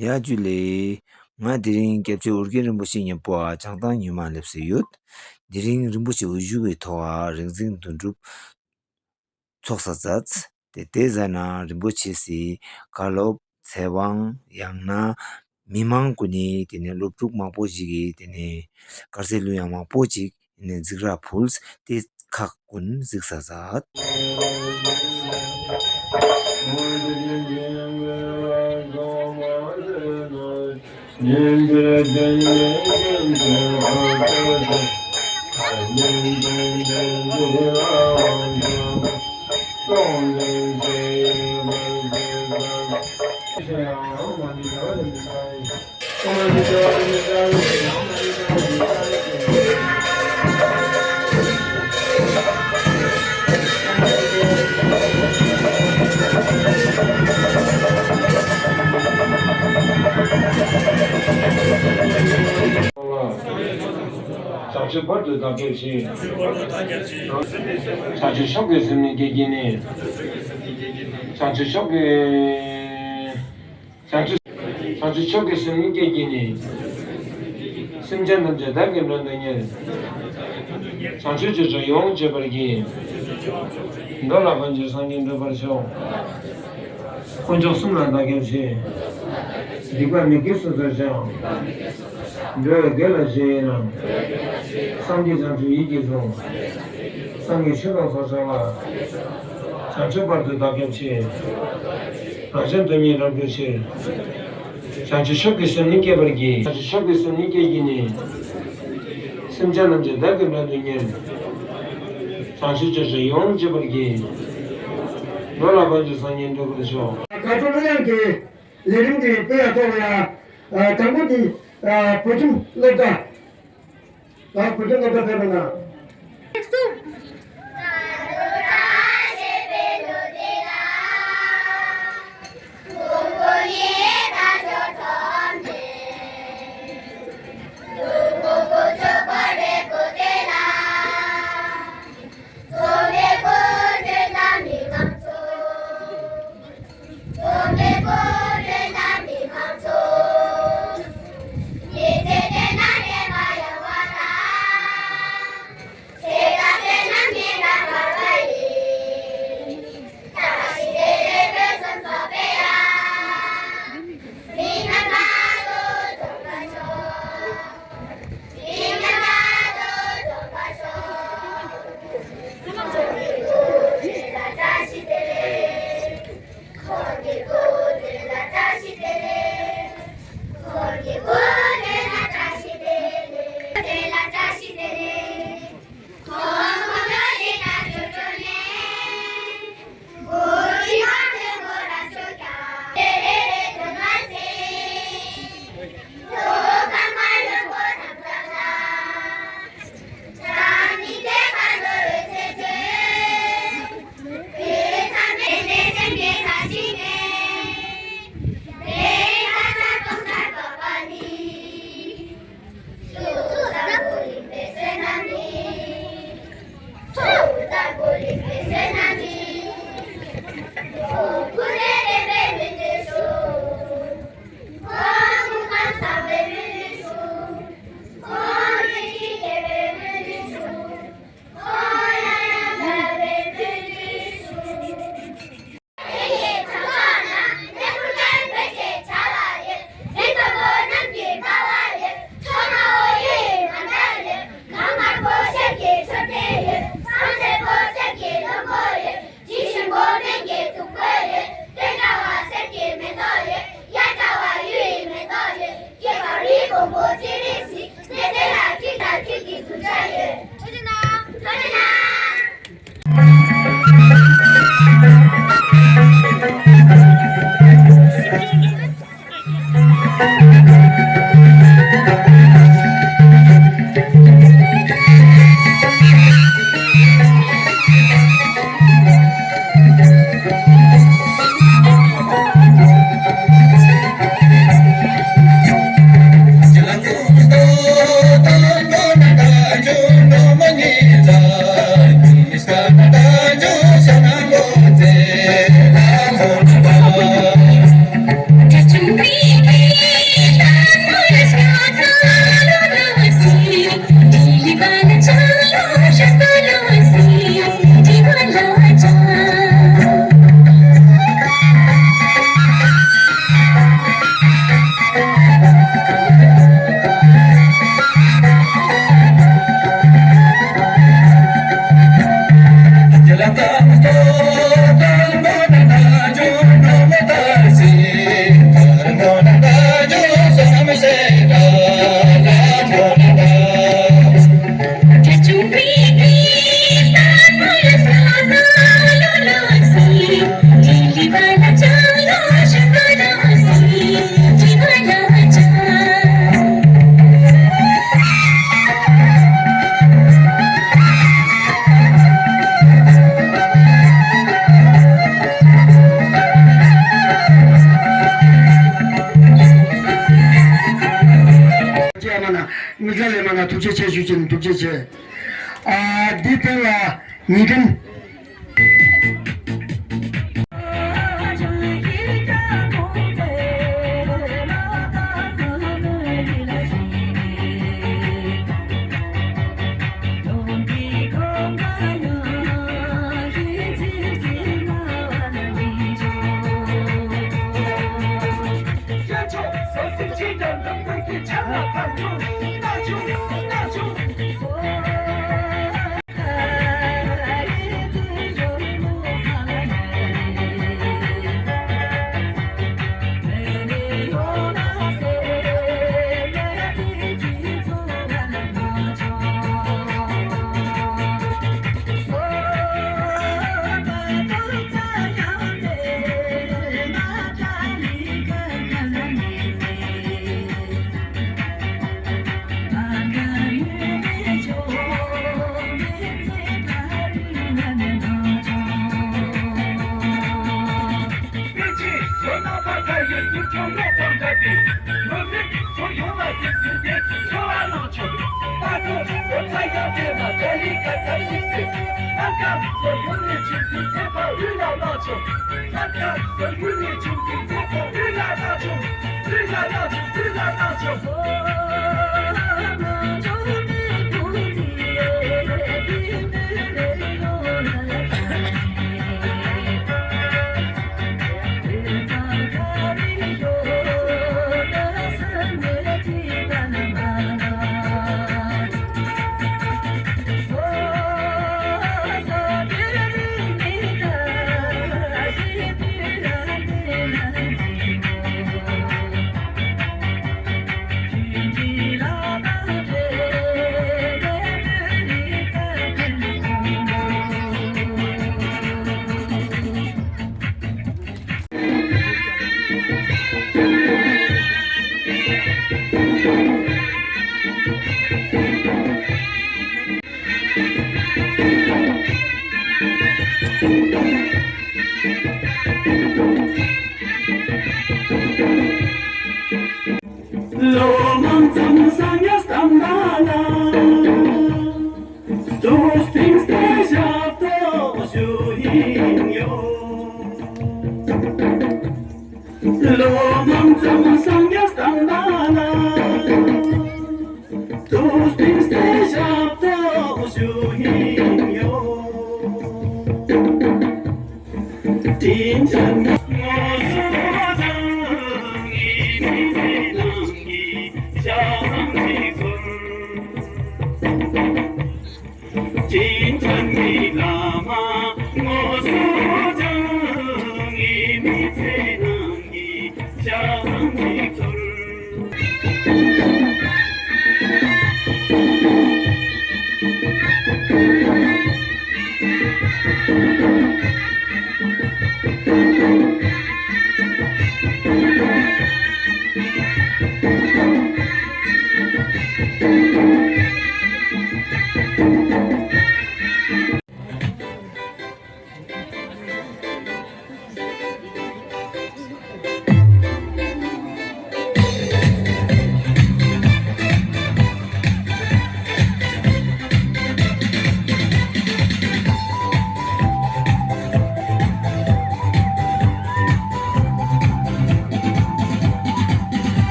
야줄레 nga diring kepche urge rimpoche nyepwa changtang nyuma lepse yut diring rimpoche ujuge towa ringzing tundrup tsoksa tsats te tezana rimpoche si kalop tsewang yangna mimang kuni tene loptruk mangpo jige tene karse luyang mangpo jik zigra puls te kak kun ziksa zat 자주 버드 가게시 자주 쇼게스니 게기네 자주 쇼게스니 게기네 심전은 저다게 런던에 자주 저 용제 버기 너라 번지 상인도 버셔 혼자 숨는다 게시 이거 미기스 저죠 너 gelajena 상기장주 이기종 상기 시간서서가 장초발도 다겹치 아젠도미랑 교시 장초 쇼기스 니게버기 장초 쇼기스 니게기니 심자는 대금라드니 장초 저저 용제버기 놀아버지 상인도 그러죠 가족들한테 내림들이 빼앗아야 당분이 보증 넣다 보증 넣다 되나 Touch me. 미잘레마나 두제체 주진 두제체 디텔라 니든 Loman samsanya stambala Dos things deja to shuhinyo Loman samsanya stambala Dos things deja to shuhinyo Tin chan 진천이 라마 모소정이 미세능이 자상직설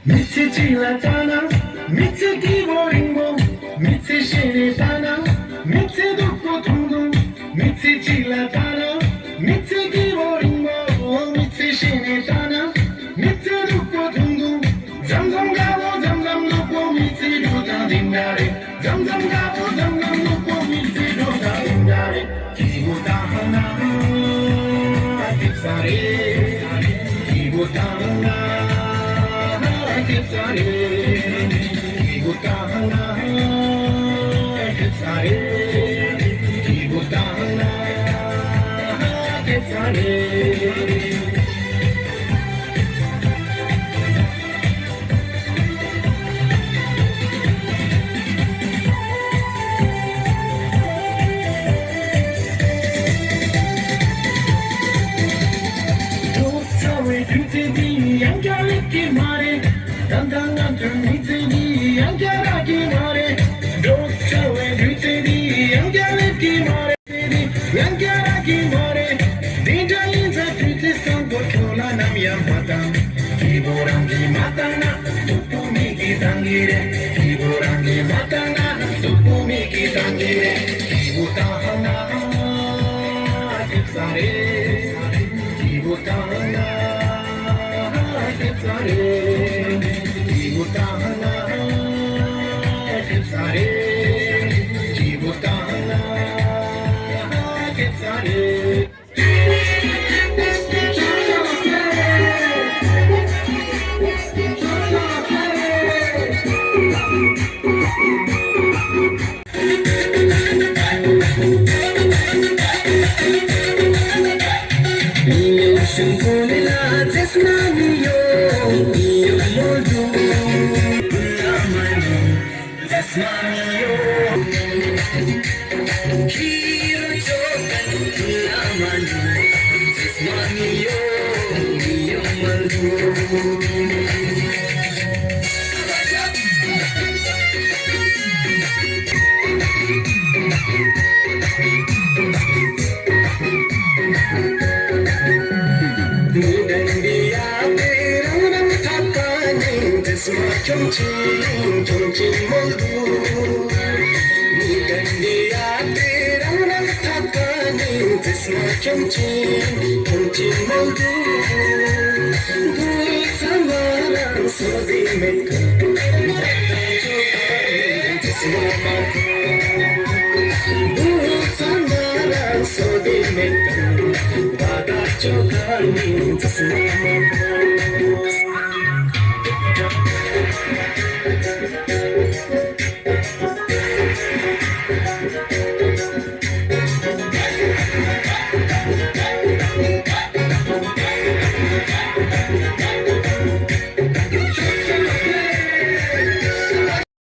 미치지라잖아 미치기 버린고 미치시리잖아 미치 듣고 둥둥 미치지라잖아 미치기 버린고 미치시리잖아 미치 듣고 둥둥 점점 가고 점점 높고 미치도 다 딘다리 점점 가고 점점 높고 미치도 다 딘다리 기보다 하나 딥사리 기보다 하나 Sorry, ibu tanah, sorry, ibu tanah, sorry.